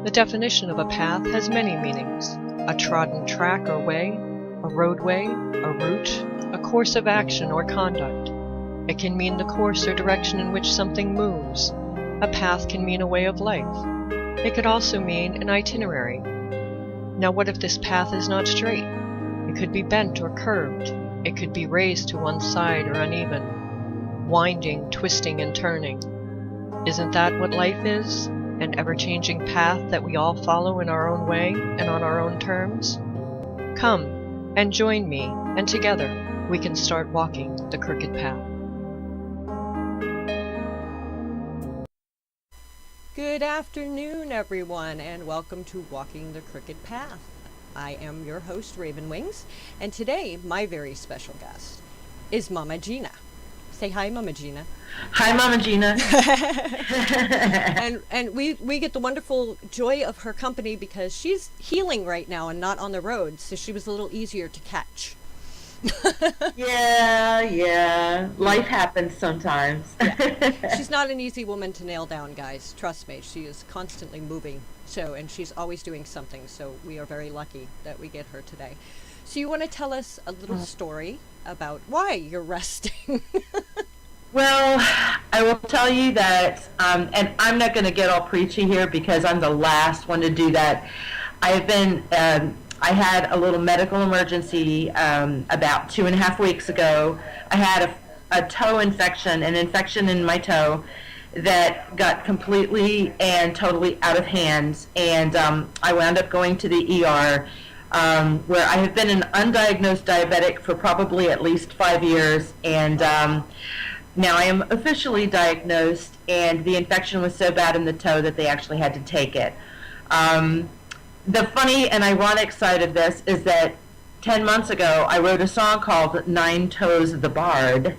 The definition of a path has many meanings: a trodden track or way, a roadway, a route, a course of action or conduct. It can mean the course or direction in which something moves. A path can mean a way of life. It could also mean an itinerary. Now what if this path is not straight? It could be bent or curved. It could be raised to one side or uneven, winding, twisting, and turning. Isn't that what life is? An ever-changing path that we all follow in our own way and on our own terms? Come and join me, and together we can start walking the crooked path. Good afternoon, everyone, and welcome to Walking the Crooked Path. I am your host, Raven Wings, and today my very special guest is Mama Gina. Say hi, Mama Gina. Hi, Mama Gina. and we get the wonderful joy of her company because she's healing right now and not on the road, so she was a little easier to catch. Yeah. Life happens sometimes. Yeah. She's not an easy woman to nail down, guys. Trust me. She is constantly moving. And she's always doing something. So we are very lucky that we get her today. So you want to tell us a little story about why you're resting? Well, I will tell you that, and I'm not going to get all preachy here because I'm the last one to do that. I had a little medical emergency about 2.5 weeks ago. I had a toe infection, an infection in my toe that got completely and totally out of hand, and I wound up going to the ER, where I have been an undiagnosed diabetic for probably at least 5 years, and now I am officially diagnosed, and the infection was so bad in the toe that they actually had to take it. The funny and ironic side of this is that 10 months ago, I wrote a song called Nine Toes the Bard,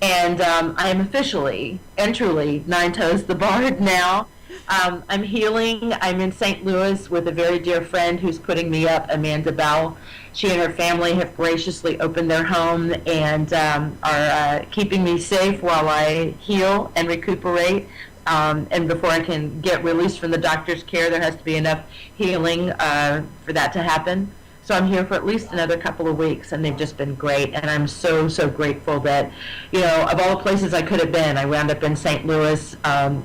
and I am officially and truly Nine Toes the Bard now. I'm healing. I'm in St. Louis with a very dear friend who's putting me up, Amanda Bell. She and her family have graciously opened their home and are keeping me safe while I heal and recuperate. And before I can get released from the doctor's care, there has to be enough healing for that to happen. So I'm here for at least another couple of weeks, and they've just been great. And I'm so grateful that, of all the places I could have been, I wound up in St. Louis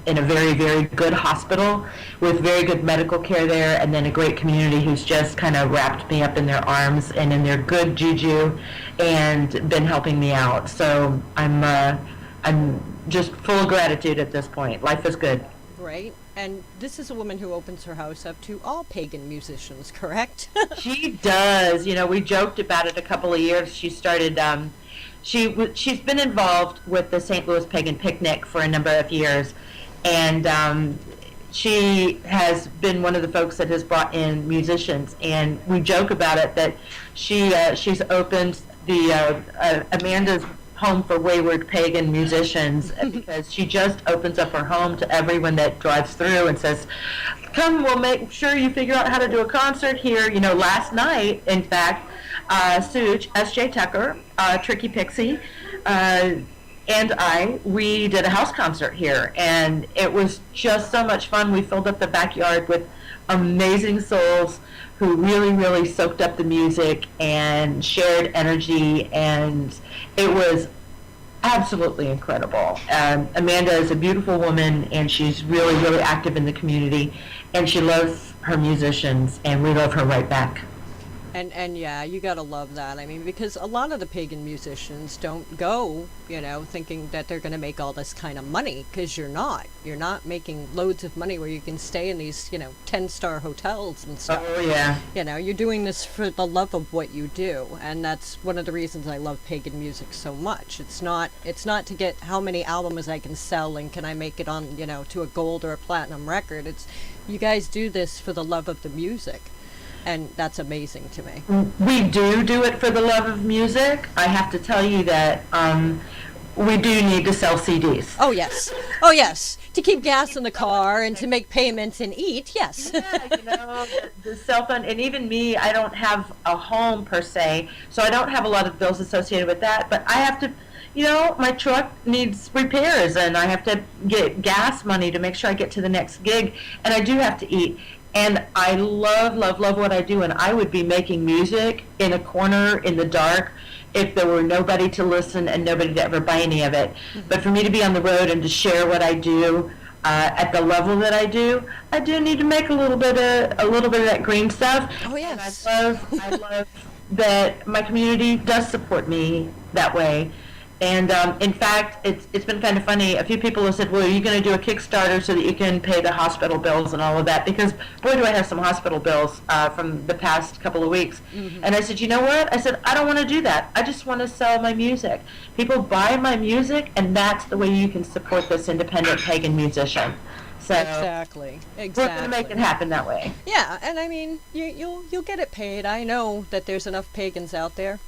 in a very, very good hospital with very good medical care there, and then a great community who's just kind of wrapped me up in their arms and in their good juju and been helping me out. So I'm just full of gratitude at this point. Life is good. Right. And this is a woman who opens her house up to all pagan musicians, correct? She does. We joked about it a couple of years. She started, she's been involved with the St. Louis Pagan Picnic for a number of years. And she has been one of the folks that has brought in musicians. And we joke about it that she's opened the Amanda's Home for Wayward Pagan Musicians because she just opens up her home to everyone that drives through and says, come, we'll make sure you figure out how to do a concert here. Last night, in fact, Suge, S.J. Tucker, Tricky Pixie, and we did a house concert here, and it was just so much fun. We filled up the backyard with amazing souls who really soaked up the music and shared energy, and it was absolutely incredible. Amanda is a beautiful woman, and she's really active in the community, and she loves her musicians, and we love her right back. And yeah, you gotta love that. I mean, because a lot of the pagan musicians don't go, thinking that they're gonna make all this kind of money, because you're not. You're not making loads of money where you can stay in these, 10-star hotels and stuff. Oh, yeah. You're doing this for the love of what you do, and that's one of the reasons I love pagan music so much. It's not to get how many albums I can sell and can I make it on, to a gold or a platinum record. It's, you guys do this for the love of the music. And that's amazing to me. We do it for the love of music. I have to tell you that we do need to sell CDs. Oh, yes. To keep gas in the car and to make payments and eat, yes. Yeah, the cell phone, and even me, I don't have a home per se, so I don't have a lot of bills associated with that, but I have to, my truck needs repairs, and I have to get gas money to make sure I get to the next gig, and I do have to eat. And I love, love, love what I do, and I would be making music in a corner in the dark if there were nobody to listen and nobody to ever buy any of it. But for me to be on the road and to share what I do at the level that I do need to make a little bit of that green stuff. Oh yes. And I love that my community does support me that way. And in fact, it's been kind of funny. A few people have said, well, are you going to do a Kickstarter so that you can pay the hospital bills and all of that? Because, boy, do I have some hospital bills from the past couple of weeks. Mm-hmm. And I said, you know what? I said, I don't want to do that. I just want to sell my music. People buy my music, and that's the way you can support this independent pagan musician. So exactly. We're going to make it happen that way. Yeah, and I mean, you'll get it paid. I know that there's enough pagans out there.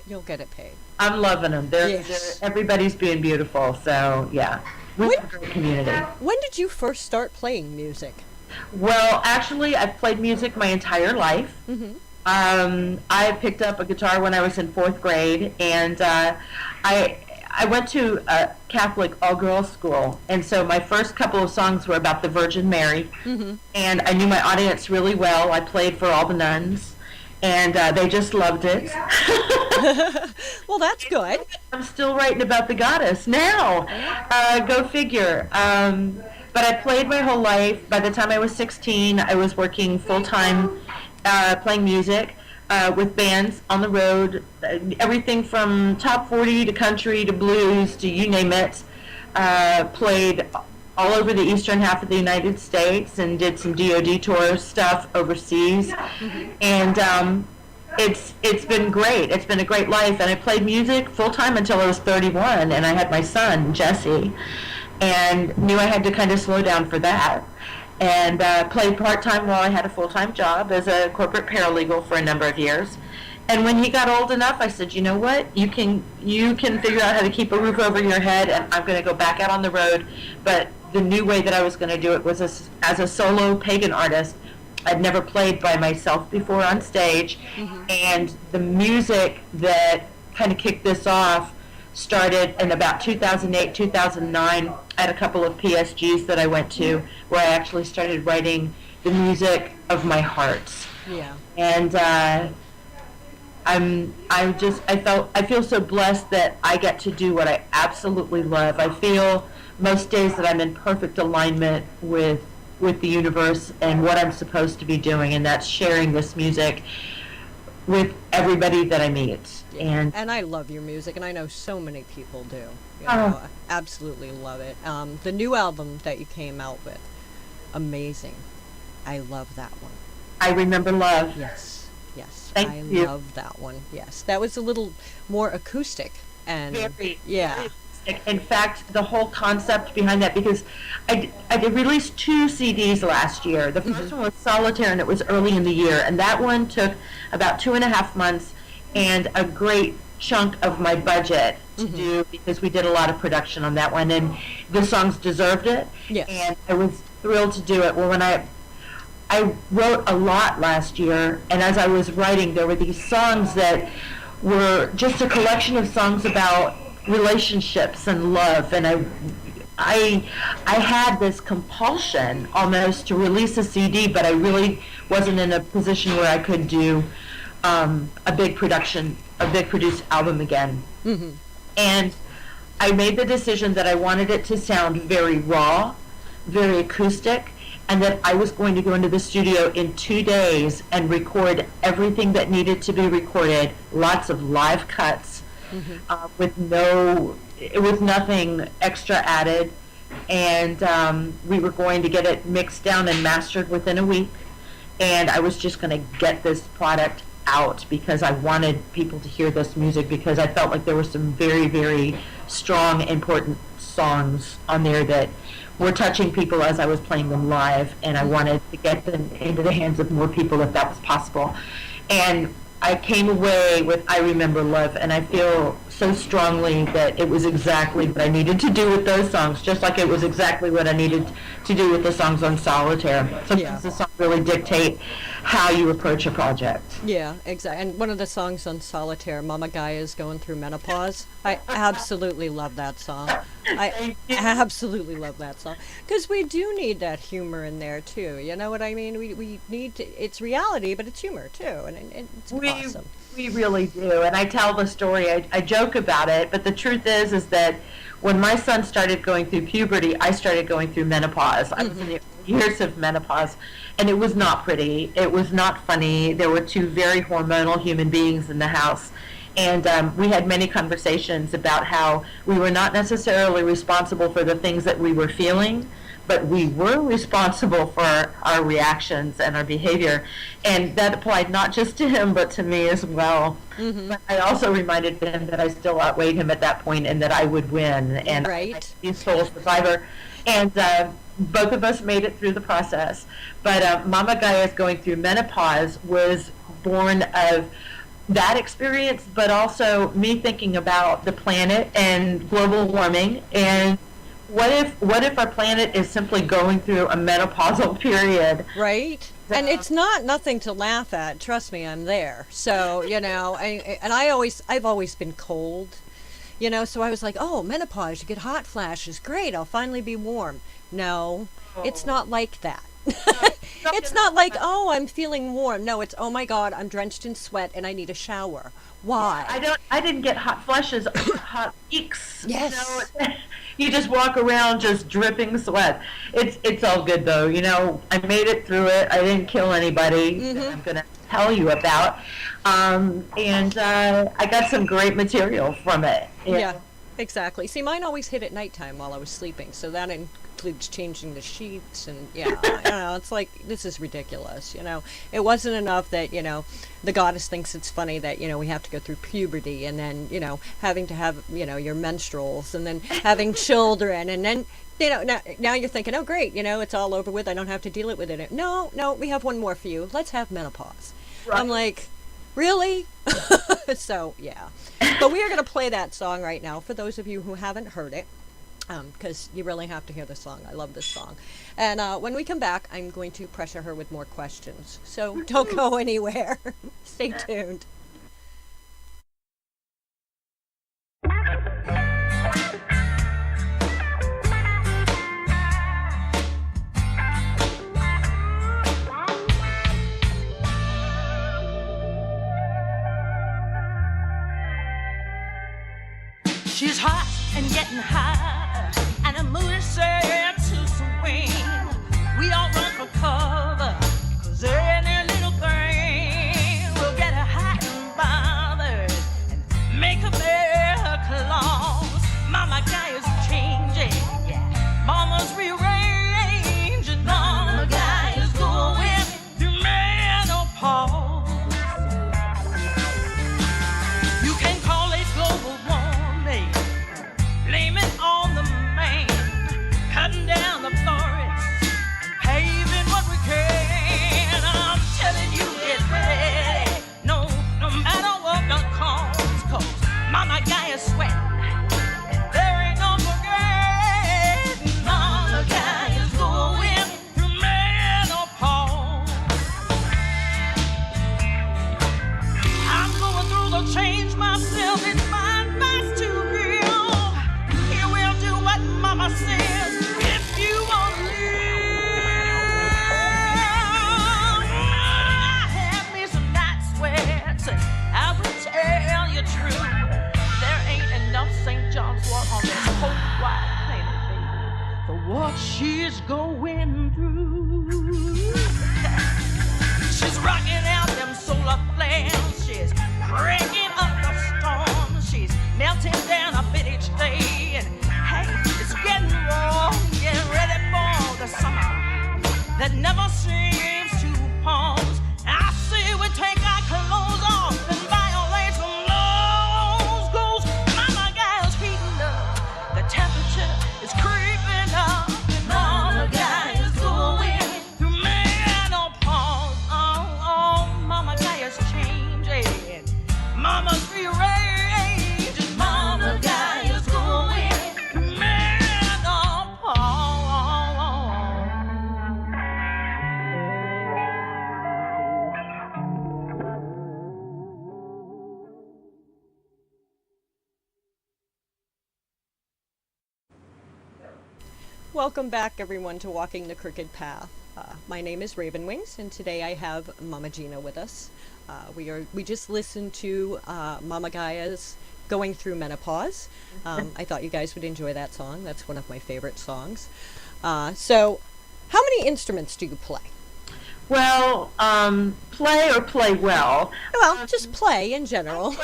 You'll get it paid. I'm loving them. Everybody's being beautiful. So yeah, we're a great community. When did you first start playing music? Well, actually, I've played music my entire life. Mm-hmm. I picked up a guitar when I was in 4th grade, and I went to a Catholic all-girls school, and so my first couple of songs were about the Virgin Mary, mm-hmm. and I knew my audience really well. I played for all the nuns, and they just loved it. Well, that's good. I'm still writing about the goddess now. Go figure. But I played my whole life. By the time I was 16, I was working full-time playing music. With bands on the road, everything from top 40 to country to blues to you name it. Played all over the eastern half of the United States and did some DoD tour stuff overseas. Mm-hmm. And it's been great. It's been a great life. And I played music full time until I was 31, and I had my son, Jesse, and knew I had to kind of slow down for that. And played part-time while I had a full-time job as a corporate paralegal for a number of years. And when he got old enough, I said, you know what, you can figure out how to keep a roof over your head, and I'm going to go back out on the road. But the new way that I was going to do it was as a solo pagan artist. I'd never played by myself before on stage, mm-hmm. and the music that kind of kicked this off started in about 2008, 2009 at a couple of PSGs that I went to, where I actually started writing the music of my heart. Yeah. And I feel so blessed that I get to do what I absolutely love. I feel most days that I'm in perfect alignment with the universe and what I'm supposed to be doing, and that's sharing this music with everybody that I meet. And I love your music, and I know so many people do. I absolutely love it. The new album that you came out with, amazing. I love that one. I Remember Love. Yes. Thank you. Love that one. Yes, that was a little more acoustic, and very yeah. In fact, the whole concept behind that, because I did release 2 CDs last year. The first one was Solitaire, and it was early in the year, and that one took about 2.5 months and a great chunk of my budget to do, because we did a lot of production on that one, and the songs deserved it. Yes. And I was thrilled to do it. Well, when I wrote a lot last year, and as I was writing, there were these songs that were just a collection of songs about relationships and love, and I had this compulsion almost to release a CD, but I really wasn't in a position where I could do a big produced album again. Mm-hmm. And I made the decision that I wanted it to sound very raw, very acoustic, and that I was going to go into the studio in 2 days and record everything that needed to be recorded, lots of live cuts, with nothing extra added, and we were going to get it mixed down and mastered within a week, and I was just going to get this product out because I wanted people to hear this music, because I felt like there were some very, very strong, important songs on there that were touching people as I was playing them live, and I wanted to get them into the hands of more people if that was possible. And I came away with I Remember Love, and I feel so strongly that it was exactly what I needed to do with those songs, just like it was exactly what I needed to do with the songs on Solitaire. Sometimes the songs really dictate how you approach a project. Yeah, exactly. And one of the songs on Solitaire, Mama Gaia's Going Through Menopause, I absolutely love that song. I absolutely love that song. Because we do need that humor in there, too. You know what I mean? We need to, it's reality, but it's humor, too. And it's awesome. We really do. And I tell the story, I joke about it, but the truth is that when my son started going through puberty, I started going through menopause. I was in the years of menopause, and it was not pretty. It was not funny. There were two very hormonal human beings in the house. And we had many conversations about how we were not necessarily responsible for the things that we were feeling, but we were responsible for our reactions and our behavior. And that applied not just to him, but to me as well. But I also reminded him that I still outweighed him at that point and that I would win. And right. He's sole survivor. And both of us made it through the process. But Mama Gaia's Going Through Menopause was born of that experience, but also me thinking about the planet and global warming, and what if our planet is simply going through a menopausal period? Right. And it's not nothing to laugh at. Trust me, I'm there. So, you know, I've always been cold, you know, so I was like, oh, menopause, you get hot flashes. Great, I'll finally be warm. No, it's not like that. It's not like, oh, I'm feeling warm. No, it's, oh my God, I'm drenched in sweat and I need a shower. Why? I didn't get hot flushes, hot leaks. Yes. You know, you just walk around just dripping sweat. It's all good though. You know, I made it through it. I didn't kill anybody that I'm going to tell you about. And I got some great material from it. Yeah, exactly. See, mine always hit at nighttime while I was sleeping, so that includes changing the sheets, and you know, it's like, this is ridiculous, you know. It wasn't enough that, you know, the goddess thinks it's funny that, you know, we have to go through puberty, and then, you know, having to have, you know, your menstruals, and then having children, and then, you know, now you're thinking, oh great, you know, it's all over with, I don't have to deal with it. No, we have one more for you. Let's have menopause. Right. I'm like, really? So, yeah. But we are going to play that song right now for those of you who haven't heard it, because you really have to hear this song. I love this song. And when we come back, I'm going to pressure her with more questions. So don't go anywhere. Stay tuned. She's hot and getting high, and her mood is set to swing. We all run for cover, 'cause any little thing will get her hot and bothered and make her bear her claws. Mama Gaia's changing, yeah. Mama's rearranging. Mama Gaia's going through menopause. You can call it global warming, blame it on the man, cutting down the forests and paving what we can. I'm telling you, get ready, no matter what the cost, 'cause Mama Gaia's sweating, and there ain't no forgetting. Mama Gaia's going through menopause. I'm going through the change myself, it's my advice to you. You will do what Mama says if you want to live. I have me some night sweats, and I will tell you true, there ain't enough St. John's wort on this whole wide planet, baby, for what she's going through. She's rocking out them solar flares, she's cranking up the storm, she's melting down a bit each day, and hey, it's getting warm, getting ready for the summer that never seems to pause. I say we take our clothes off and violate some laws, 'cause Mama Gaia's heating up, the temperature is creeping up, and Mama Gaia's going through menopause. Oh, Mama Gaia's changing. Mama Welcome back, everyone, to Walking the Crooked Path. My name is Raven Wings, and today I have Mama Gina with us. We just listened to Mama Gaia's "Going Through Menopause." I thought you guys would enjoy that song. That's one of my favorite songs. So, how many instruments do you play? Well, play or play well. Well, just play in general.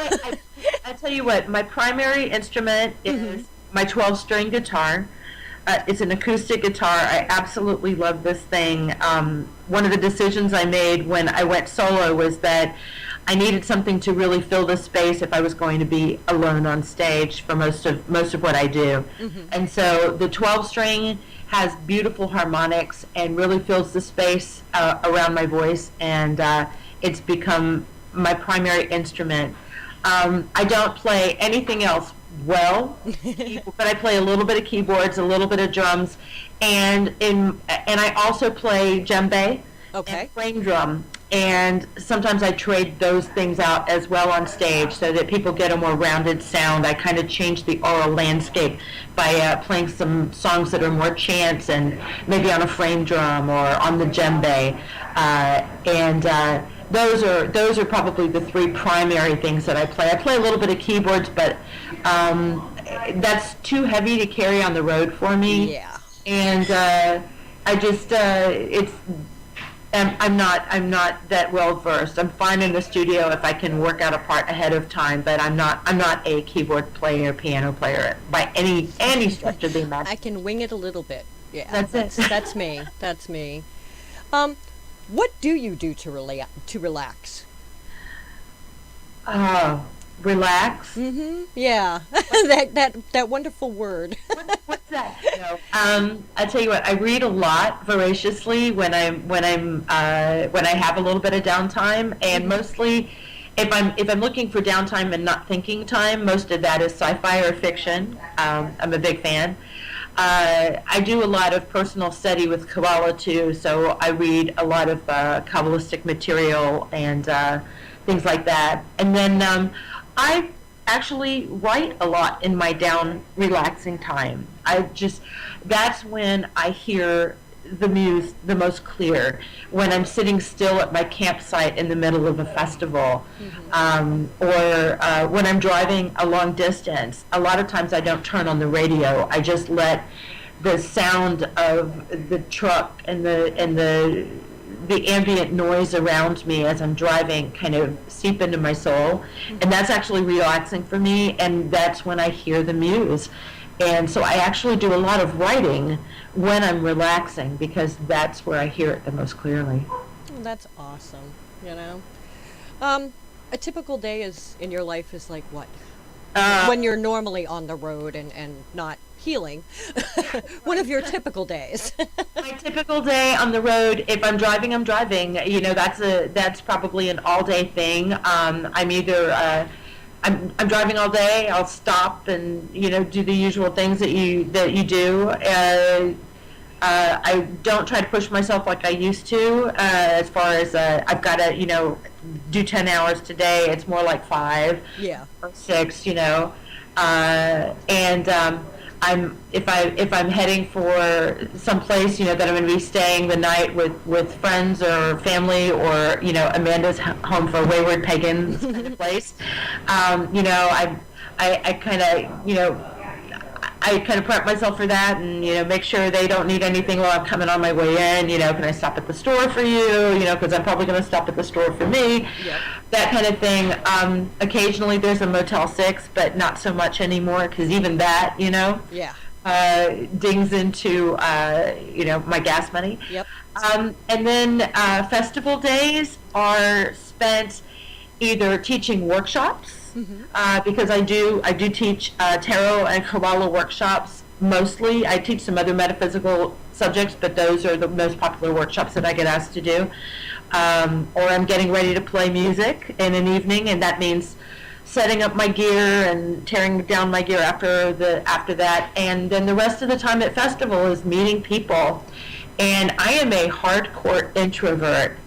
I tell you what, my primary instrument is my 12-string guitar. It's an acoustic guitar. I absolutely love this thing. One of the decisions I made when I went solo was that I needed something to really fill the space if I was going to be alone on stage for most of what I do. And so the 12-string has beautiful harmonics and really fills the space around my voice, and it's become my primary instrument. I don't play anything else well, but I play a little bit of keyboards, a little bit of drums, and I also play djembe and frame drum. And sometimes I trade those things out as well on stage so that people get a more rounded sound. I kind of change the oral landscape by playing some songs that are more chants and maybe on a frame drum or on the djembe. Those are probably the three primary things that I play. I play a little bit of keyboards, but that's too heavy to carry on the road for me. Yeah. And I just I'm not that well versed. I'm fine in the studio if I can work out a part ahead of time, but I'm not a keyboard player, piano player by any stretch of the imagination. I can wing it a little bit. Yeah, That's it. That's me. That's me. What do you do to relax? Relax. Yeah, that wonderful word. What's that? No. I tell you what. I read a lot voraciously when I have a little bit of downtime, and mostly if I'm looking for downtime and not thinking time, most of that is sci-fi or fiction. I'm a big fan. I do a lot of personal study with Kabbalah too, so I read a lot of Kabbalistic material and things like that. And then I actually write a lot in my down, relaxing time. That's when I hear the muse the most clear, when I'm sitting still at my campsite in the middle of a festival, or when I'm driving a long distance. A lot of times I don't turn on the radio. I just let the sound of the truck and the ambient noise around me as I'm driving kind of seep into my soul, and that's actually relaxing for me, and that's when I hear the muse. And so I actually do a lot of writing when I'm relaxing, because that's where I hear it the most clearly. That's awesome. A typical day in your life is like what? When you're normally on the road and not healing. One of your typical days. My typical day on the road, if I'm driving, I'm driving. That's probably an all-day thing. I'm either I'm driving all day. I'll stop and do the usual things that you do. I don't try to push myself like I used to. As far as I've got to do 10 hours today. It's more like 5 or 6. If I'm heading for some place that I'm going to be staying the night with friends or family, or Amanda's home for wayward pagans kind of place, I kind of prep myself for that, and make sure they don't need anything while I'm coming on my way in. Can I stop at the store for you? Because I'm probably going to stop at the store for me. Yep. That kind of thing. Occasionally there's a Motel 6, but not so much anymore, because even that, dings into my gas money. Yep. And then festival days are spent either teaching workshops. Because I do teach tarot and Kabbalah workshops mostly. I teach some other metaphysical subjects, but those are the most popular workshops that I get asked to do. Or I'm getting ready to play music in an evening, and that means setting up my gear and tearing down my gear after that. And then the rest of the time at festival is meeting people. And I am a hardcore introvert.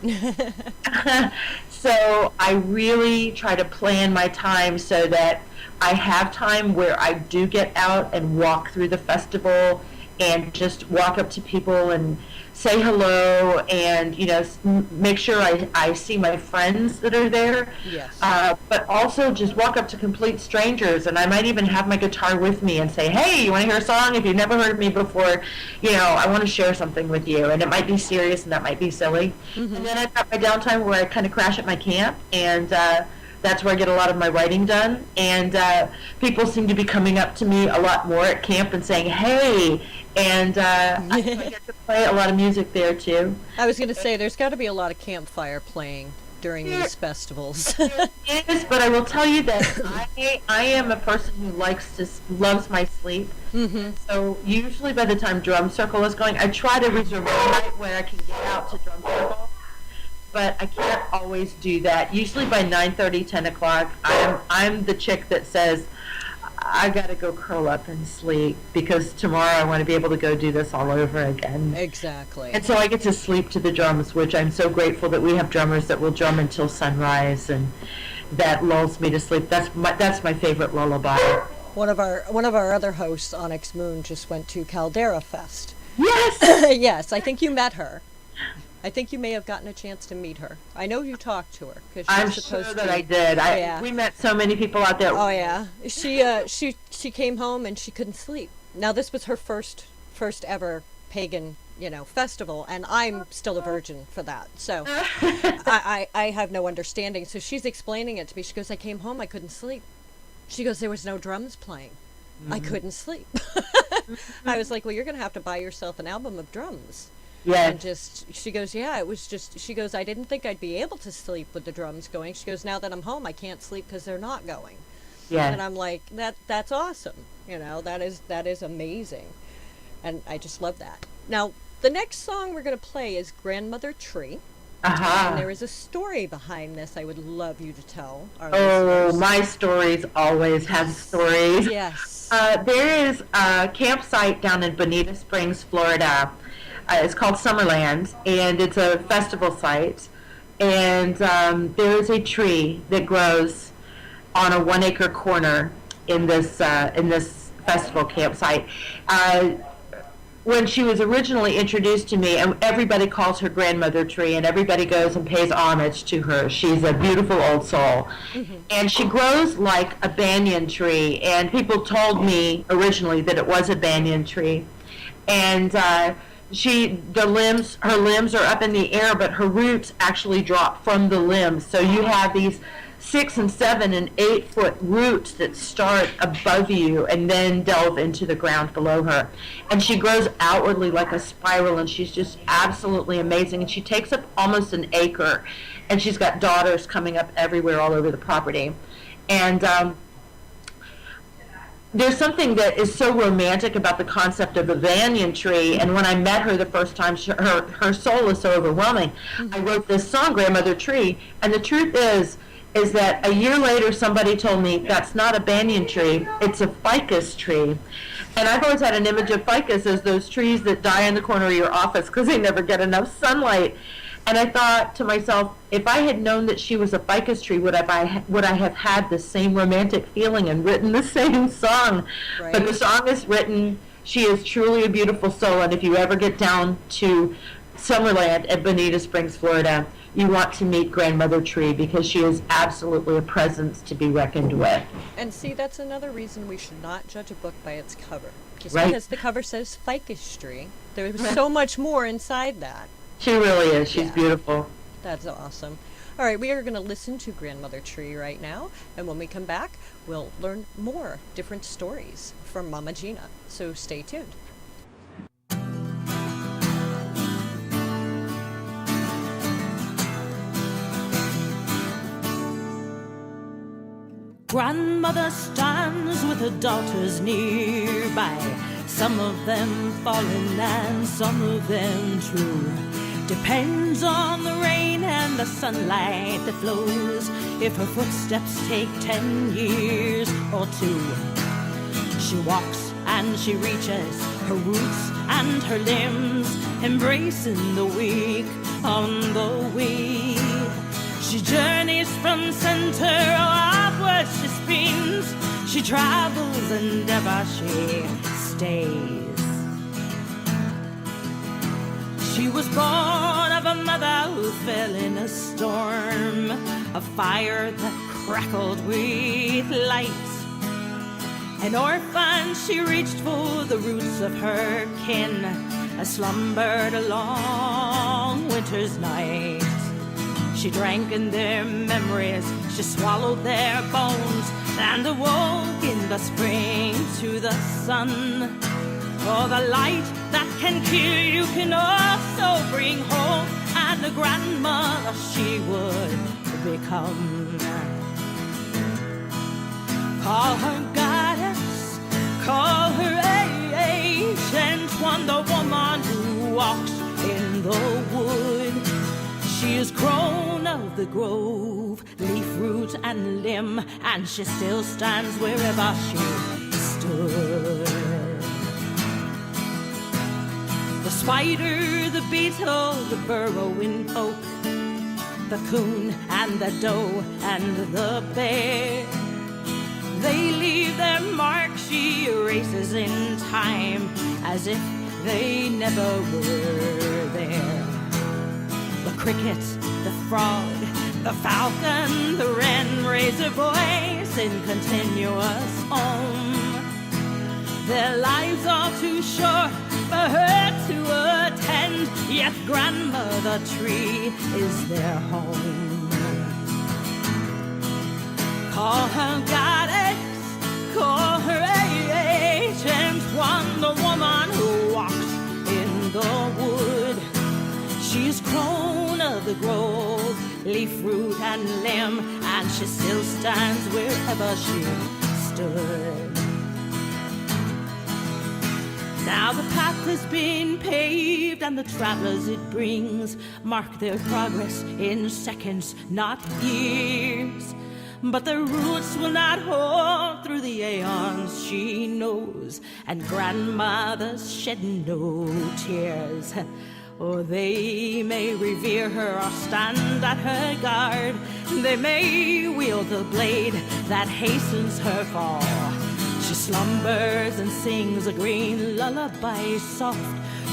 So I really try to plan my time so that I have time where I do get out and walk through the festival and just walk up to people and say hello, and make sure I see my friends that are there. Yes. But also just walk up to complete strangers, and I might even have my guitar with me and say, hey, you want to hear a song? If you've never heard me before, I want to share something with you. And it might be serious and that might be silly. And then I've got my downtime where I kind of crash at my camp, and that's where I get a lot of my writing done. And people seem to be coming up to me a lot more at camp and saying, hey, and I get to play a lot of music there too. I was going to say, there's got to be a lot of campfire playing during these festivals. It is, but I will tell you that I am a person who loves my sleep. So usually by the time drum circle is going, I try to reserve a night where I can get out to drum circle. But I can't always do that. Usually by 9:30, 10 o'clock, I'm the chick that says, I got to go curl up and sleep because tomorrow I want to be able to go do this all over again. Exactly. And so I get to sleep to the drums, which I'm so grateful that we have drummers that will drum until sunrise, and that lulls me to sleep. That's my favorite lullaby. One of our other hosts, Onyx Moon, just went to Caldera Fest. Yes. Yes, I think you met her. I think you may have gotten a chance to meet her. I know you talked to her because I'm sure that I did. We met so many people out there. Oh yeah, she came home and she couldn't sleep. Now this was her first ever pagan festival, and I'm still a virgin for that. So I have no understanding. So she's explaining it to me. She goes, I came home, I couldn't sleep. She goes, there was no drums playing. I couldn't sleep. I was like, well, you're going to have to buy yourself an album of drums. Yeah. And she goes, yeah, it was just, she goes, I didn't think I'd be able to sleep with the drums going. She goes, now that I'm home, I can't sleep because they're not going. Yeah. And I'm like, that's awesome. That is amazing. And I just love that. Now, the next song we're going to play is Grandmother Tree. And there is a story behind this I would love you to tell our listeners. My stories always have stories. Yes. There is a campsite down in Bonita Springs, Florida. It's called Summerland, and it's a festival site. And there is a tree that grows on a 1 acre corner in this festival campsite. When she was originally introduced to me, and everybody calls her Grandmother Tree, and everybody goes and pays homage to her. She's a beautiful old soul. And she grows like a banyan tree, and people told me originally that it was a banyan tree. And her limbs are up in the air, but her roots actually drop from the limbs. So you have these 6 and 7 and 8 foot roots that start above you and then delve into the ground below her. And she grows outwardly like a spiral, and she's just absolutely amazing. And she takes up almost an acre, and she's got daughters coming up everywhere all over the property. And there's something that is so romantic about the concept of a banyan tree, and when I met her the first time, her soul is so overwhelming. I wrote this song, Grandmother Tree, and the truth is that a year later somebody told me that's not a banyan tree, it's a ficus tree. And I've always had an image of ficus as those trees that die in the corner of your office because they never get enough sunlight. And I thought to myself, if I had known that she was a ficus tree, would I have had the same romantic feeling and written the same song? Right. But the song is written, she is truly a beautiful soul, and if you ever get down to Summerland at Bonita Springs, Florida, you want to meet Grandmother Tree because she is absolutely a presence to be reckoned with. And see, that's another reason we should not judge a book by its cover. Just right. Because the cover says ficus tree, there was so much more inside that. She really is. She's beautiful. That's awesome. All right, we are going to listen to Grandmother Tree right now, and when we come back, we'll learn more different stories from Mama Gina. So stay tuned. Grandmother stands with her daughters nearby, some of them fallen and some of them true. Depends on the rain and the sunlight that flows, if her footsteps take 10 years or 2. She walks and she reaches her roots and her limbs, embracing the weak on the weak. She journeys from center, upward she spins. She travels and ever she stays. She was born of a mother who fell in a storm, a fire that crackled with light. An orphan, she reached for the roots of her kin, as slumbered a long winter's night. She drank in their memories, she swallowed their bones, and awoke in the spring to the sun. For the light that can kill you can also bring hope, and the grandmother she would become. Call her goddess, call her ancient one, the woman who walks in the wood. She is crone of the grove, leaf, root, and limb, and she still stands wherever she stood. The spider, the beetle, the burrowing oak, the coon and the doe and the bear, they leave their mark, she erases in time, as if they never were there. The cricket, the frog, the falcon, the wren raise their voice in continuous hum. Their lives are too short for her to attend, yet grandmother tree is their home. Call her goddess, call her ancient one, the woman who walks in the wood. She's crone of the grove, leaf, root, and limb, and she still stands wherever she stood. Now the path has been paved, and the travelers it brings mark their progress in seconds, not years. But their roots will not hold through the aeons, she knows, and grandmothers shed no tears. Or they may revere her or stand at her guard. They may wield the blade that hastens her fall. She slumbers and sings a green lullaby soft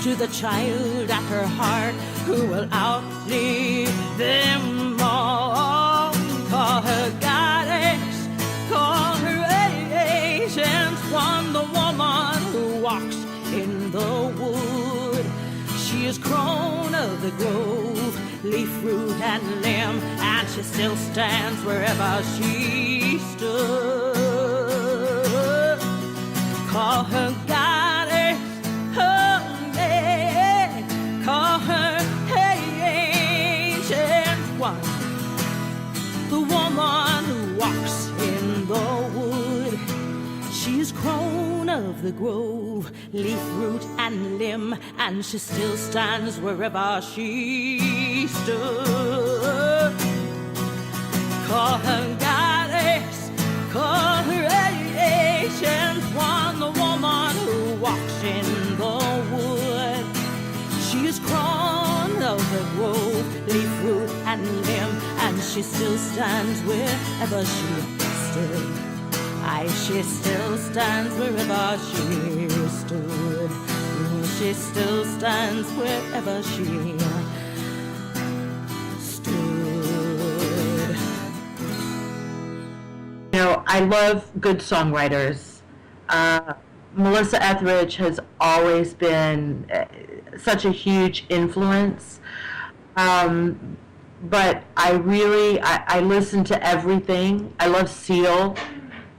to the child at her heart who will outlive them all. Call her goddess, call her ancient one, the woman who walks in the wood. She is crone of the grove, leaf, root, and limb, and she still stands wherever she stood. Call her goddess, oh yeah, call her ancient one, the woman who walks in the wood. She's crone of the grove, leaf, root, and limb, and she still stands wherever she stood. Call her goddess, call her ancient one, the woman who walks in the wood. She is crone of the grove, leaf, root, and limb, and she still stands wherever she stood. She still stands wherever she stood. She still stands wherever she stood. You know, I love good songwriters. Melissa Etheridge has always been such a huge influence. But I listen to everything. I love Seal.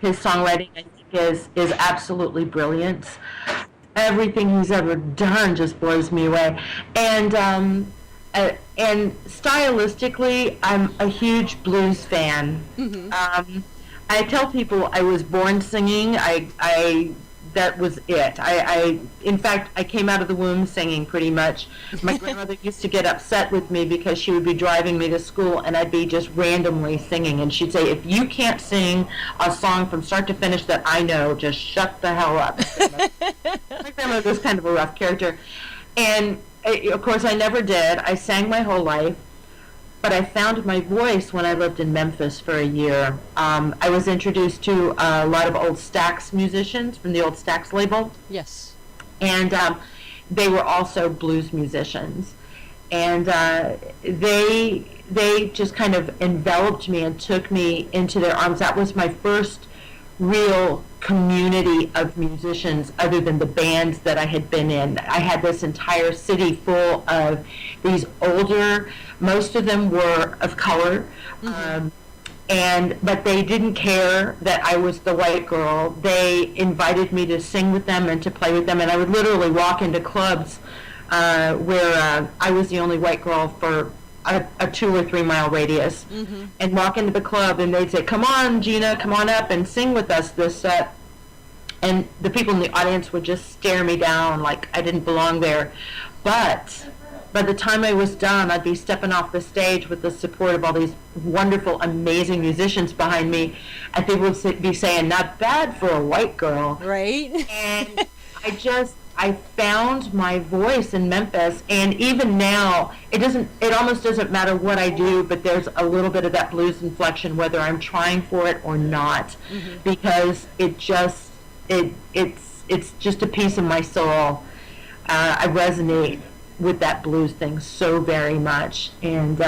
His songwriting, I think, is absolutely brilliant. Everything he's ever done just blows me away. And stylistically, I'm a huge blues fan. Mm-hmm. I tell people I was born singing. That was it. In fact, I came out of the womb singing pretty much. My grandmother used to get upset with me because she would be driving me to school and I'd be just randomly singing. And she'd say, if you can't sing a song from start to finish that I know, just shut the hell up. My grandmother was kind of a rough character. And, of course, I never did. I sang my whole life. But I found my voice when I lived in Memphis for a year. I was introduced to a lot of old Stax musicians from the old Stax label. Yes. And they were also blues musicians. And they just kind of enveloped me and took me into their arms. That was my first real community of musicians other than the bands that I had been in. I had this entire city full of these older, most of them were of color, but they didn't care that I was the white girl. They invited me to sing with them and to play with them, and I would literally walk into clubs where I was the only white girl for a 2 or 3 mile radius, and walk into the club, and they'd say, "Come on, Gina, come on up and sing with us this set." And the people in the audience would just stare me down like I didn't belong there. But by the time I was done, I'd be stepping off the stage with the support of all these wonderful, amazing musicians behind me, and people would be saying, "Not bad for a white girl." Right. And I found my voice in Memphis, and even now, it almost doesn't matter what I do, but there's a little bit of that blues inflection, whether I'm trying for it or not, because it's just a piece of my soul. I resonate with that blues thing so very much, and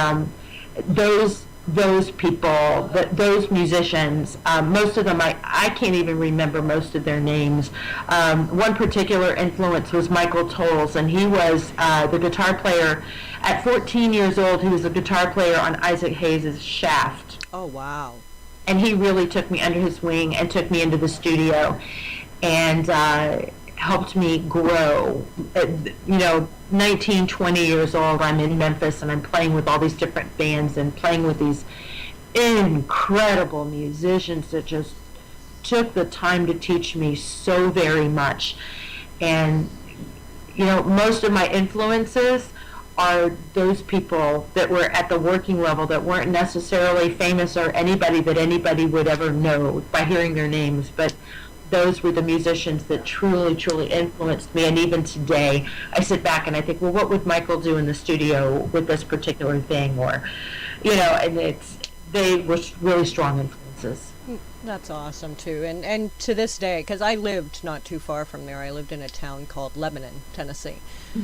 those people, those musicians, most of them, I can't even remember most of their names. One particular influence was Michael Tolles, and he was the guitar player. At 14 years old, he was the guitar player on Isaac Hayes' Shaft. Oh, wow. And he really took me under his wing and took me into the studio and helped me grow. 19, 20 years old, I'm in Memphis, and I'm playing with all these different bands and playing with these incredible musicians that just took the time to teach me so very much. And, most of my influences are those people that were at the working level that weren't necessarily famous or anybody that anybody would ever know by hearing their names, but those were the musicians that truly, truly influenced me. And even today, I sit back and I think, well, what would Michael do in the studio with this particular thing? Or, and they were really strong influences. That's awesome, too. And to this day, because I lived not too far from there, I lived in a town called Lebanon, Tennessee.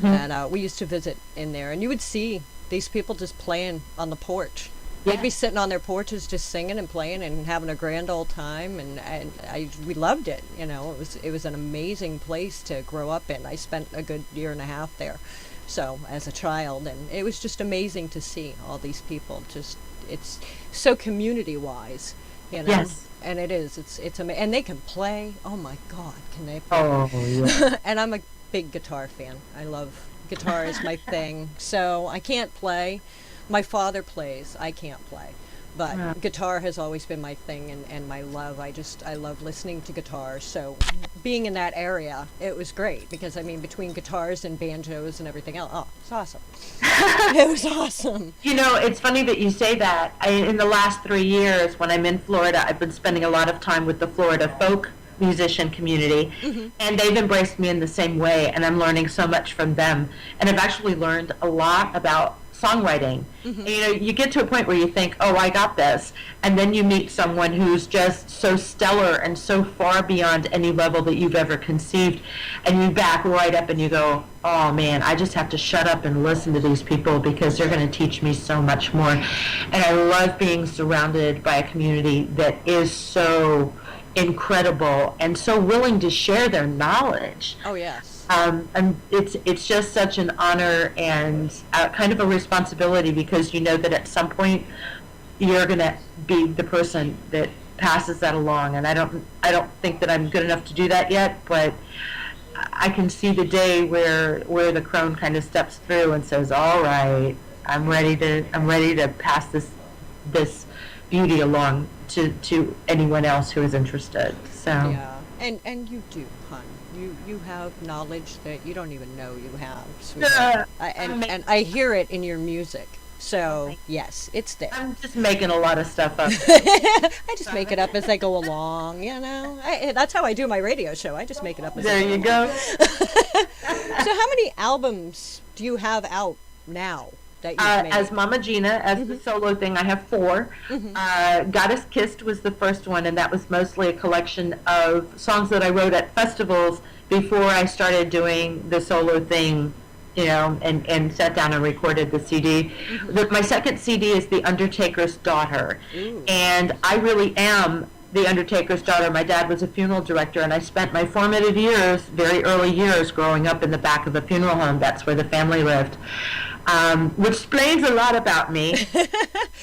And we used to visit in there. And you would see these people just playing on the porch. Yeah. They'd be sitting on their porches just singing and playing and having a grand old time, and we loved it. It was an amazing place to grow up in. I spent a good year and a half there, so as a child, and it was just amazing to see all these people. It's so community wise, Yes. And it is. It's amazing, and they can play. Oh my God, can they play? Oh, yeah. And I'm a big guitar fan. I love guitar is my thing. So I can't play. My father plays. I can't play. But guitar has always been my thing and my love. I love listening to guitar. So being in that area, it was great because, between guitars and banjos and everything else, it's awesome. It was awesome. It's funny that you say that. In the last 3 years, when I'm in Florida, I've been spending a lot of time with the Florida folk musician community, and they've embraced me in the same way, and I'm learning so much from them. And I've actually learned a lot about songwriting. And, you get to a point where you think, oh, I got this, and then you meet someone who's just so stellar and so far beyond any level that you've ever conceived, and you back right up and you go, oh man, I just have to shut up and listen to these people because they're going to teach me so much more. And I love being surrounded by a community that is so incredible and so willing to share their knowledge. Oh, yes. And it's just such an honor and kind of a responsibility because you know that at some point you're going to be the person that passes that along. And I don't think that I'm good enough to do that yet, but I can see the day where the crone kind of steps through and says, "All right, I'm ready to pass this beauty along to anyone else who is interested." So yeah, and you do, hon. You have knowledge that you don't even know you have, sweetheart. And I hear it in your music. So yes, it's there. I'm just making a lot of stuff up. I just make it up as I go along, that's how I do my radio show. I just make it up as I go There you along. go. So how many albums do you have out now that you've made? As Mama Gina, as the solo thing, I have 4. Goddess Kissed was the first one, and that was mostly a collection of songs that I wrote at festivals before I started doing the solo thing, and sat down and recorded the CD. My second CD is The Undertaker's Daughter. Ooh. And I really am the Undertaker's daughter. My dad was a funeral director, and I spent my formative years, very early years, growing up in the back of a funeral home. That's where the family lived, which explains a lot about me.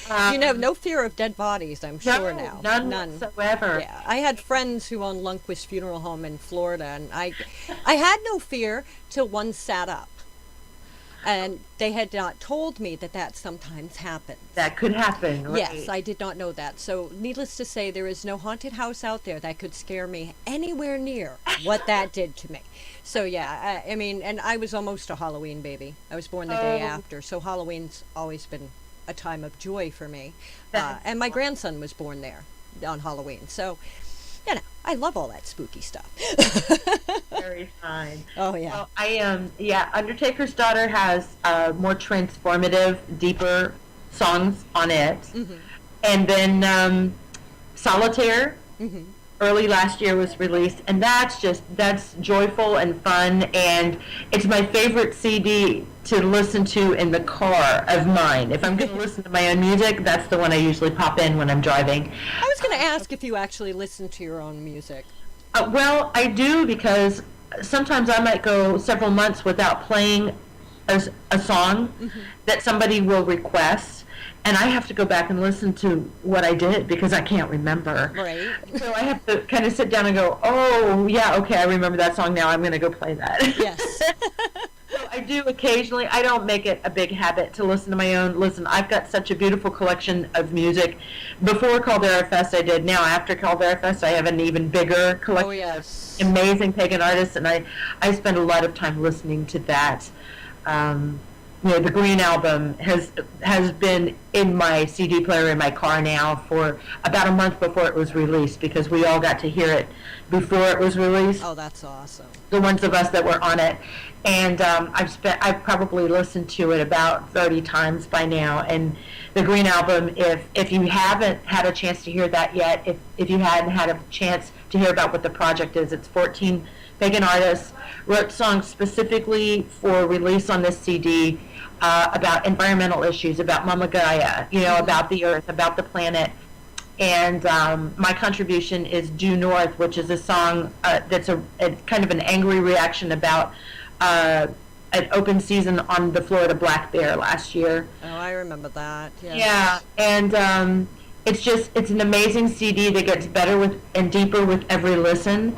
You have no fear of dead bodies, I'm sure now. None whatsoever. Yeah, I had friends who owned Lundquist Funeral Home in Florida, and I had no fear till one sat up. And they had not told me that sometimes happens. That could happen, right? Yes, I did not know that. So, needless to say, there is no haunted house out there that could scare me anywhere near what that did to me. So, yeah, I mean, and I was almost a Halloween baby. I was born the day after, so Halloween's always been a time of joy for me. And my grandson was born there on Halloween. So, I love all that spooky stuff. Very fine. Oh, yeah. Well, Undertaker's Daughter has more transformative, deeper songs on it. Mm-hmm. And then Solitaire, Mm-hmm. early last year was released, and that's joyful and fun, and it's my favorite CD to listen to in the car of mine. If I'm going to listen to my own music, that's the one I usually pop in when I'm driving. I was going to ask if you actually listen to your own music. Well, I do, because sometimes I might go several months without playing a song that somebody will request, and I have to go back and listen to what I did because I can't remember. Right. So I have to kind of sit down and go, oh, yeah, okay, I remember that song now. I'm going to go play that. Yes. So I do occasionally. I don't make it a big habit to listen to my own. Listen, I've got such a beautiful collection of music. Before Caldera Fest I did. Now after Caldera Fest I have an even bigger collection Oh, yes. of amazing pagan artists, and I spend a lot of time listening to that. The Green Album has been in my CD player in my car now for about a month before it was released, because we all got to hear it before it was released. Oh, that's awesome. The ones of us that were on it, and I've probably listened to it about 30 times by now. And the Green Album, if you haven't had a chance to hear that yet, if you hadn't had a chance to hear about what the project is, it's 14 pagan artists wrote songs specifically for release on this CD. About environmental issues, about Mama Gaia, about the earth, about the planet. And my contribution is Due North, which is a song that's a kind of an angry reaction about an open season on the Florida black bear last year. Oh, I remember that. Yes. Yeah, and it's an amazing CD that gets better and deeper with every listen.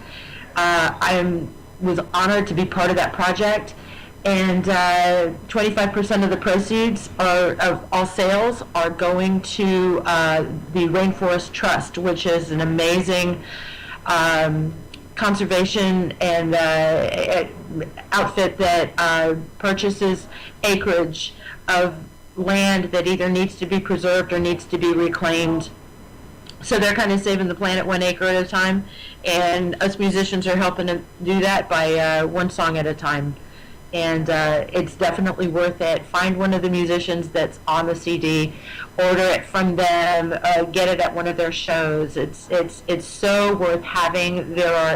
I was honored to be part of that project. And 25% of the proceeds of all sales are going to the Rainforest Trust, which is an amazing conservation and outfit that purchases acreage of land that either needs to be preserved or needs to be reclaimed. So they're kind of saving the planet 1 acre at a time, and us musicians are helping to do that by one song at a time. And it's definitely worth it. Find one of the musicians that's on the CD, order it from them, get it at one of their shows. It's so worth having.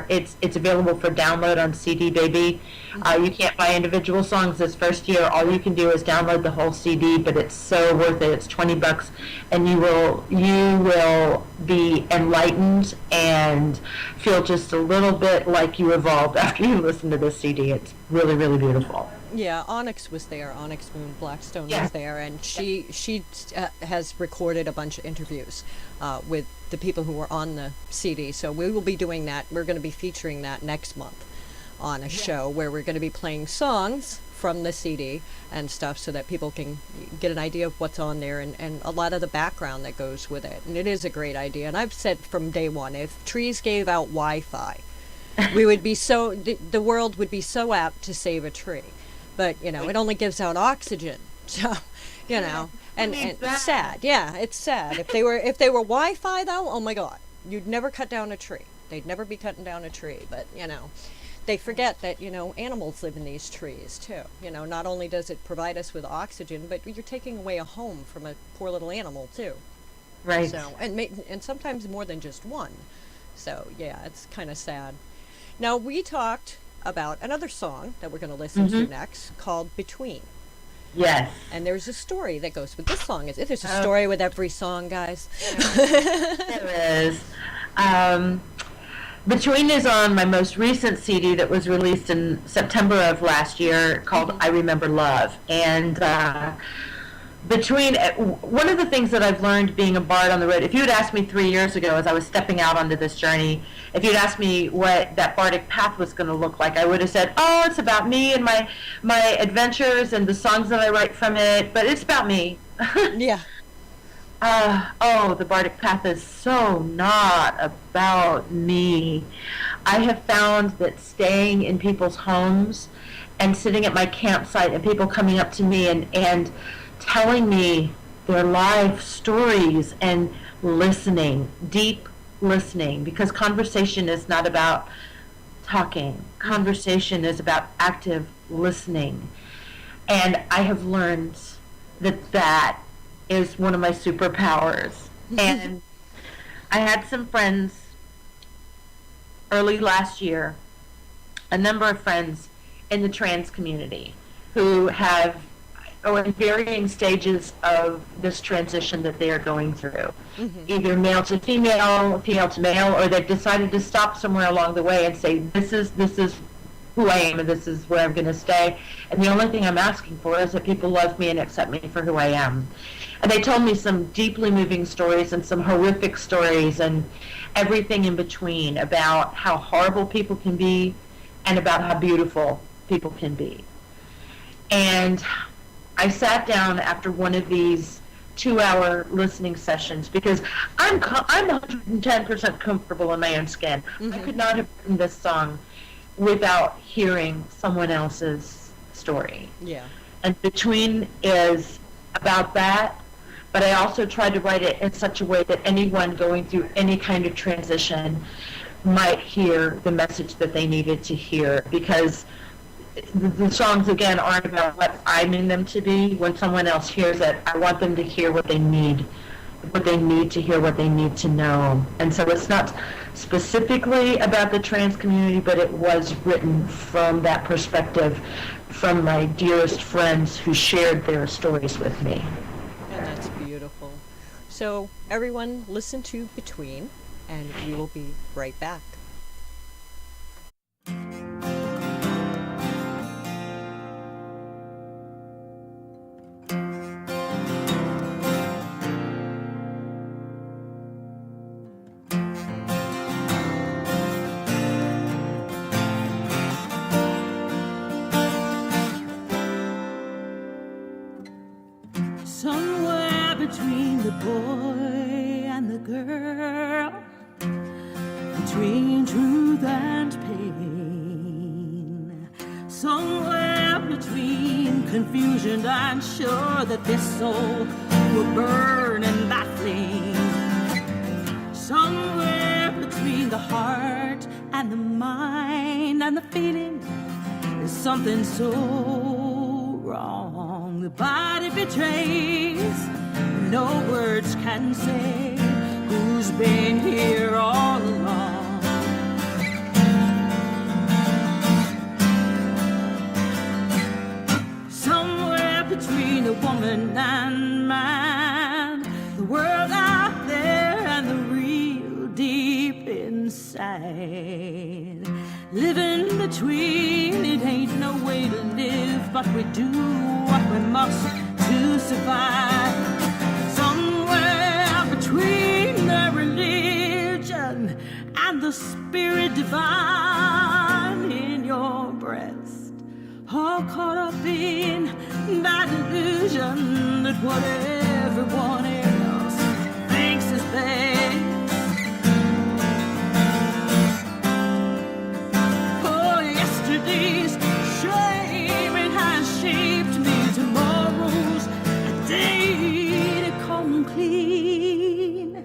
It's available for download on CD Baby. You can't buy individual songs this first year. All you can do is download the whole CD, but it's so worth it. It's $20, and you will be enlightened and feel just a little bit like you evolved after you listen to this CD. It's really, really beautiful. Yeah, Onyx was there. Onyx Moon Blackstone Yeah. was there, and she has recorded a bunch of interviews with the people who were on the CD. So we will be doing that. We're going to be featuring that next month on a show where we're going to be playing songs from the CD and stuff, so that people can get an idea of what's on there and a lot of the background that goes with it. And it is a great idea. And I've said from day one, if trees gave out Wi-Fi, we would be the world would be so apt to save a tree. But, it only gives out oxygen. So, and it's sad. Yeah, it's sad. If they were Wi-Fi, though, oh my God, you'd never cut down a tree. They'd never be cutting down a tree. But, they forget that, animals live in these trees, too. Not only does it provide us with oxygen, but you're taking away a home from a poor little animal, too. Right. So, and sometimes more than just one. So, yeah, it's kind of sad. Now, we talked about another song that we're going to listen to next called Between. Yes. And there's a story that goes with this song. There's a story with every song, guys. There is. Between is on my most recent CD that was released in September of last year called I Remember Love. And Between, one of the things that I've learned being a bard on the road, if you had asked me 3 years ago as I was stepping out onto this journey, if you'd asked me what that bardic path was going to look like, I would have said, oh, it's about me and my adventures and the songs that I write from it, but it's about me. Yeah. The bardic path is so not about me. I have found that staying in people's homes and sitting at my campsite and people coming up to me and telling me their life stories and listening, deep listening, because conversation is not about talking. Conversation is about active listening. And I have learned that is one of my superpowers. And I had some friends early last year, a number of friends in the trans community who are in varying stages of this transition that they are going through. Either male to female, female to male, or they've decided to stop somewhere along the way and say, this is who I am and this is where I'm going to stay. And the only thing I'm asking for is that people love me and accept me for who I am. And they told me some deeply moving stories and some horrific stories and everything in between about how horrible people can be and about how beautiful people can be. And I sat down after one of these 2-hour listening sessions because I'm 110% comfortable in my own skin. I could not have written this song without hearing someone else's story. Yeah. And Between is about that, but I also tried to write it in such a way that anyone going through any kind of transition might hear the message that they needed to hear, because the songs, again, aren't about what I mean them to be. When someone else hears it, I want them to hear what they need to hear, what they need to know. And so it's not specifically about the trans community, but it was written from that perspective, from my dearest friends who shared their stories with me. And that's beautiful. So everyone listen to Between, and we will be right back. Somewhere between the boy and the girl, between truth and pain, somewhere between confusion and sure that this soul will burn in that flame, somewhere between the heart and the mind and the feeling, there's something so wrong. The body betrays, no words can say who's been here all along. Somewhere between a woman and man, the world out there and the real deep inside. Living between, it ain't no way to live, but we do what we must to survive. Somewhere between the religion and the spirit divine in your breast, all caught up in that illusion that what everyone else thinks is best. Yesterday's shame, it has shaped me. Tomorrow's a day to come clean.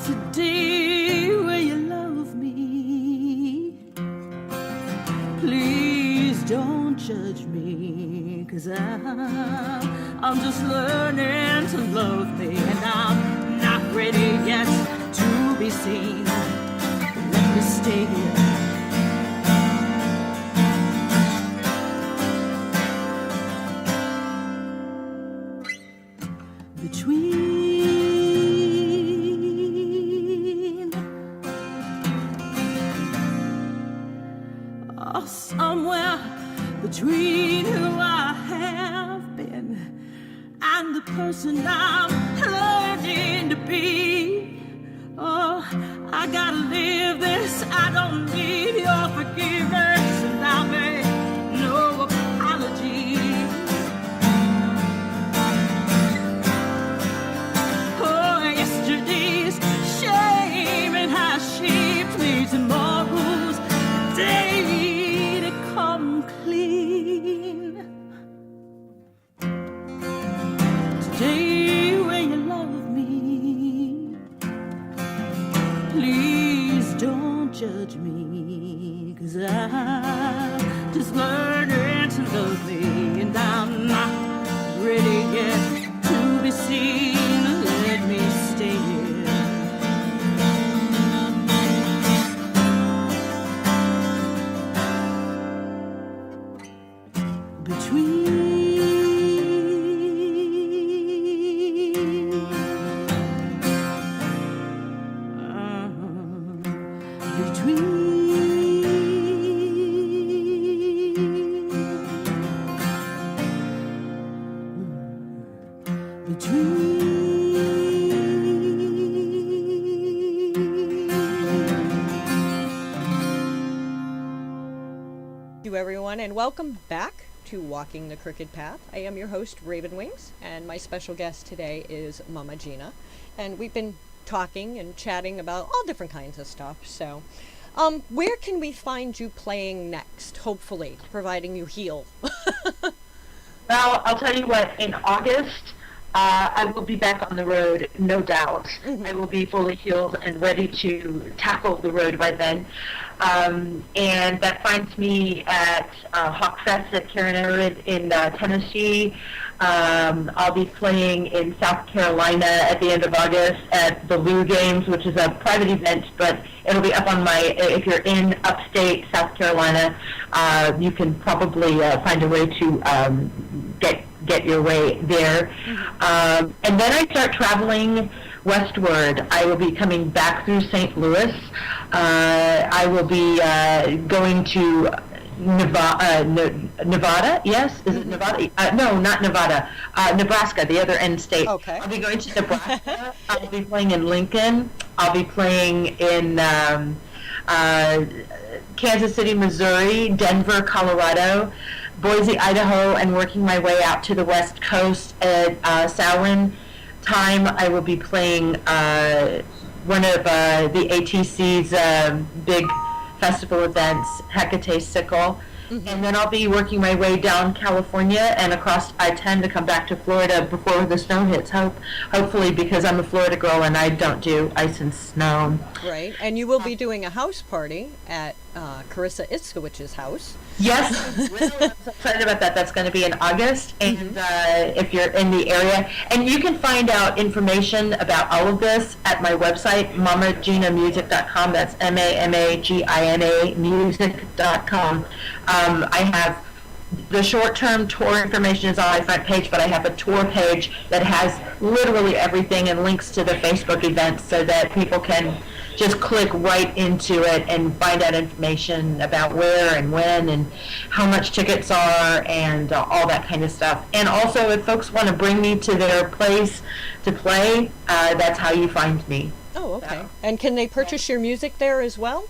Today will you love me? Please don't judge me, 'cause I'm just learning to love me, and I'm not ready yet to be seen. Let me stay here between. Oh, somewhere between who I have been and the person I'm learning to be. Oh, I gotta live this. I don't need your forgiveness, and I make no apology. Oh, yesterday's shame and has shaped me tomorrow's day to come clean. Today, when you love me, please don't judge me, 'cause I'm just learning to love me, and I'm not ready yet to be seen. Let me stay here. Everyone, and welcome back to Walking the Crooked Path. I am your host, Raven Wings, and my special guest today is Mama Gina, and we've been talking and chatting about all different kinds of stuff. So where can we find you playing next, hopefully, providing you heal? Well, I'll tell you what, in August, I will be back on the road, no doubt. I will be fully healed and ready to tackle the road by then. And that finds me at Hawkfest at Karen in Tennessee. I'll be playing in South Carolina at the end of August at the Lou Games, which is a private event, but it'll be up on my, if you're in upstate South Carolina, you can probably find a way to get your way there. And then I start traveling westward. I will be coming back through St. Louis. I will be going to Nevada, yes? Is it Nevada? No, not Nevada. Nebraska, the other end state. Okay. I'll be going to Nebraska. I'll be playing in Lincoln. I'll be playing in Kansas City, Missouri, Denver, Colorado, Boise, Idaho, and working my way out to the West Coast at Samhain time. I will be playing one of the ATC's big festival events, Hecate Sickle. And then I'll be working my way down California and across I-10 to come back to Florida before the snow hits, hopefully, because I'm a Florida girl and I don't do ice and snow. Right, and you will be doing a house party at Carissa Itzkowicz's house. Yes, really, I'm so excited about that. That's going to be in August, and if you're in the area, and you can find out information about all of this at my website, mamaginamusic.com. That's MAMAGINA music.com. I have the short-term tour information is on my front page, but I have a tour page that has literally everything and links to the Facebook events so that people can just click right into it and find out information about where and when and how much tickets are and all that kind of stuff. And also, if folks want to bring me to their place to play, that's how you find me. Oh, okay. And can they purchase your music there as well?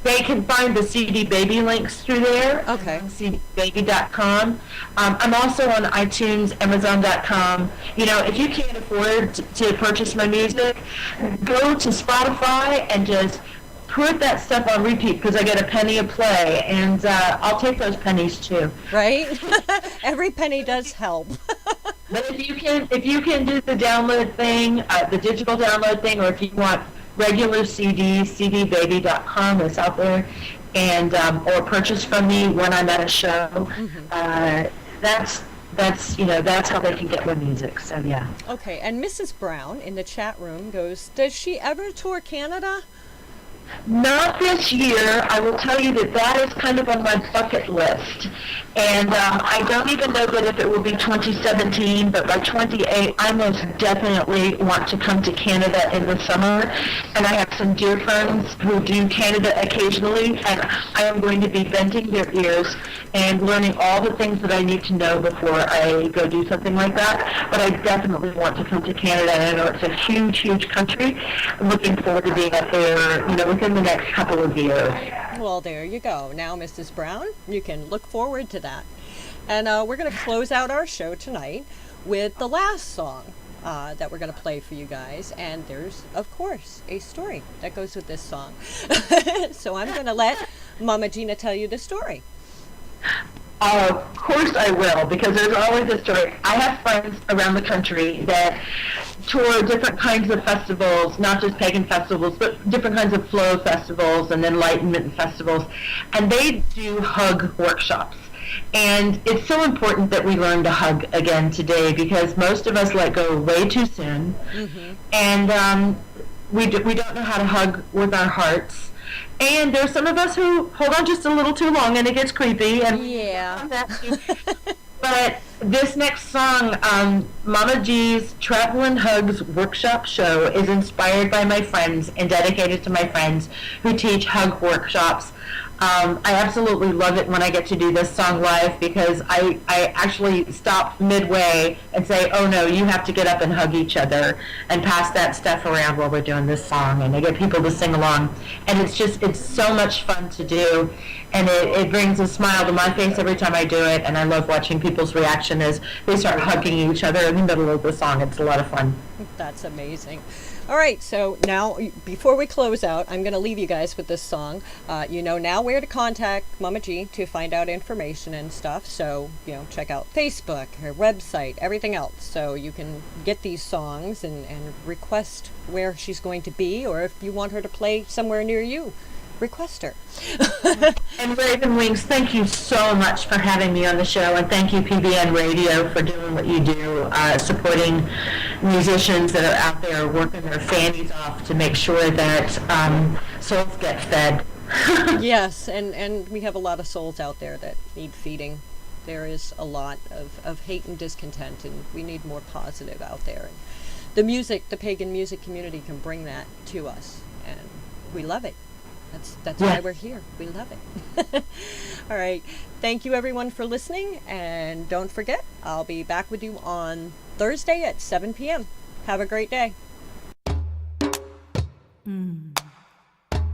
They can find the CD Baby links through there. Okay. CDBaby.com. I'm also on iTunes, Amazon.com. You know, if you can't afford to purchase my music, go to Spotify and just put that stuff on repeat because I get a penny a play, and I'll take those pennies too. Right? Every penny does help. But if you can do the download thing, the digital download thing, or if you want regular CDs, cdbaby.com is out there, and or purchase from me when I'm at a show. That's how they can get my music. So yeah. Okay, and Mrs. Brown in the chat room goes, does she ever tour Canada? Not this year. I will tell you that that is kind of on my bucket list. And I don't even know that if it will be 2017, but by 28, I most definitely want to come to Canada in the summer. And I have some dear friends who do Canada occasionally, and I am going to be bending their ears and learning all the things that I need to know before I go do something like that. But I definitely want to come to Canada, and I know it's a huge, huge country. I'm looking forward to being up there, within the next couple of years. Well, there you go. Now, Mrs. Brown, you can look forward to that. And we're going to close out our show tonight with the last song that we're going to play for you guys. And there's, of course, a story that goes with this song. So I'm going to let Mama Gina tell you the story. Of course I will, because there's always a story. I have friends around the country that tour different kinds of festivals, not just pagan festivals, but different kinds of flow festivals and enlightenment festivals, and they do hug workshops. And it's so important that we learn to hug again today, because most of us let go way too soon, and we don't know how to hug with our hearts. And there's some of us who hold on just a little too long, and it gets creepy. And yeah. But this next song, Mama G's Travelin' Hugs Workshop Show, is inspired by my friends and dedicated to my friends who teach hug workshops. I absolutely love it when I get to do this song live, because I actually stop midway and say, oh no, you have to get up and hug each other, and pass that stuff around while we're doing this song, and I get people to sing along. And it's so much fun to do, and it brings a smile to my face every time I do it, and I love watching people's reaction as they start hugging each other in the middle of the song. It's a lot of fun. That's amazing. All right, so now, before we close out, I'm going to leave you guys with this song. You know now where to contact Mama G to find out information and stuff. So, check out Facebook, her website, everything else. So you can get these songs and request where she's going to be, or if you want her to play somewhere near you, request her. And Raven Wings, thank you so much for having me on the show, and thank you PBN Radio for doing what you do, supporting musicians that are out there working their fannies off to make sure that souls get fed. Yes, and we have a lot of souls out there that need feeding. There is a lot of hate and discontent, and we need more positive out there. And the pagan music community can bring that to us, and we love it. That's why we're here. We love it. All right. Thank you, everyone, for listening. And don't forget, I'll be back with you on Thursday at 7 p.m. Have a great day.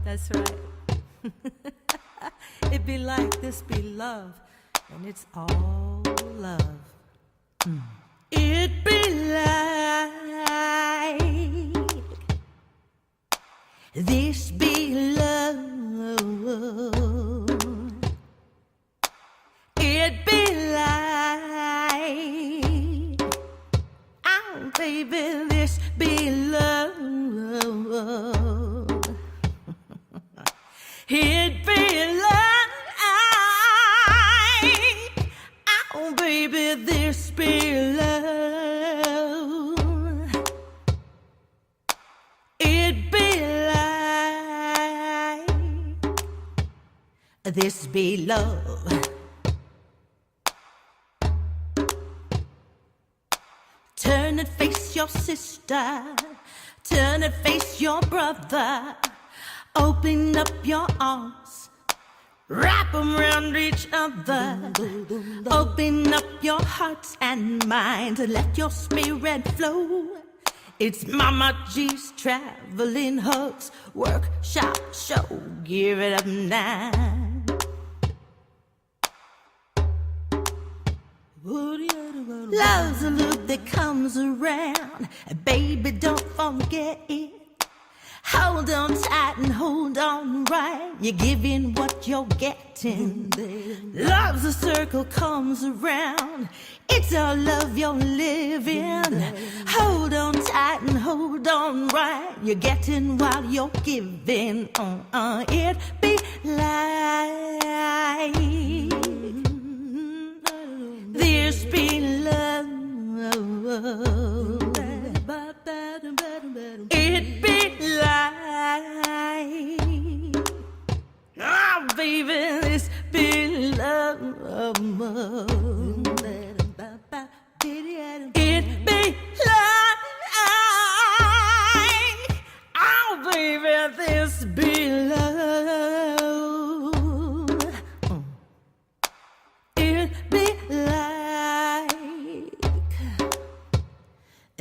That's right. It be like this be love, and it's all love. It be like this be love. It be like, oh baby, this be love. It be like, oh baby, this be love. It be like, this be love. Turn and face your sister, turn and face your brother. Open up your arms, wrap them around each other. Open up your hearts and minds and let your spirit flow. It's Mama G's Traveling Hugs Workshop Show. Give it up now. Love's a loop that comes around. Baby, don't forget it. Hold on tight and hold on right. You're giving what you're getting. Love's a circle comes around. It's all love you're living. Hold on tight and hold on right. You're getting while you're giving. It be like this be love. It be like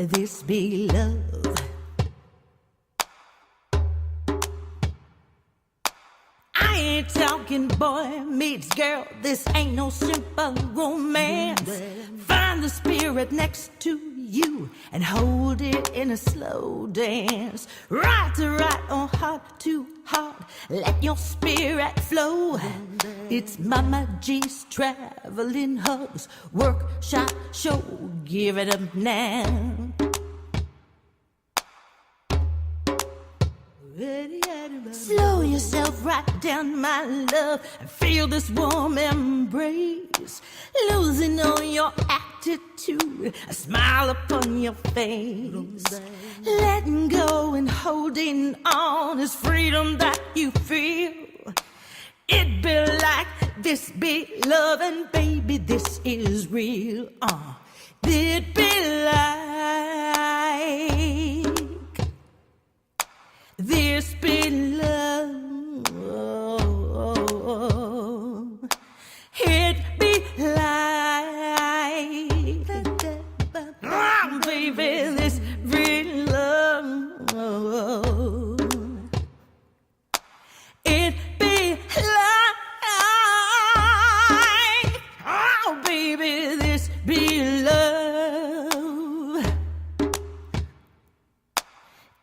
this be love. I ain't talking boy meets girl, this ain't no simple romance. Find the spirit next to you and hold it in a slow dance. Right to right or heart to heart, let your spirit flow. It's Mama G's traveling hugs, workshop show, give it up now. Slow yourself right down, my love, and feel this warm embrace. Losing all your attitude, a smile upon your face. Letting go and holding on is freedom that you feel. It be like this be love, and baby, this is real. It be like this be love. It be like, oh, baby, this be love. It be like, oh, baby, this be love.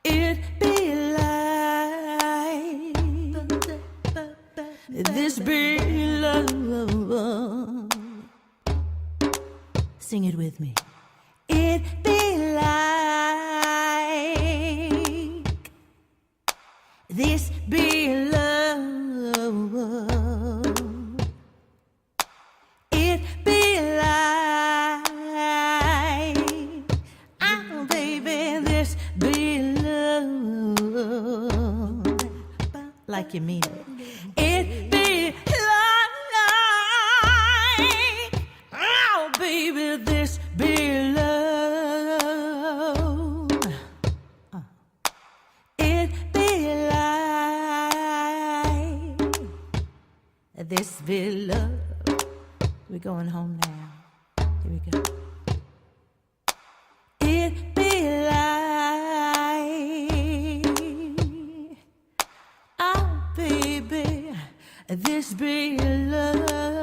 It be like, this be love. Sing it with me. It be like, this be love. It be like, oh baby, this be love. Like you mean it. It be like, oh baby, this be love. It be like, this be love. We're going home now. Here we go. It be like, oh baby, this be love.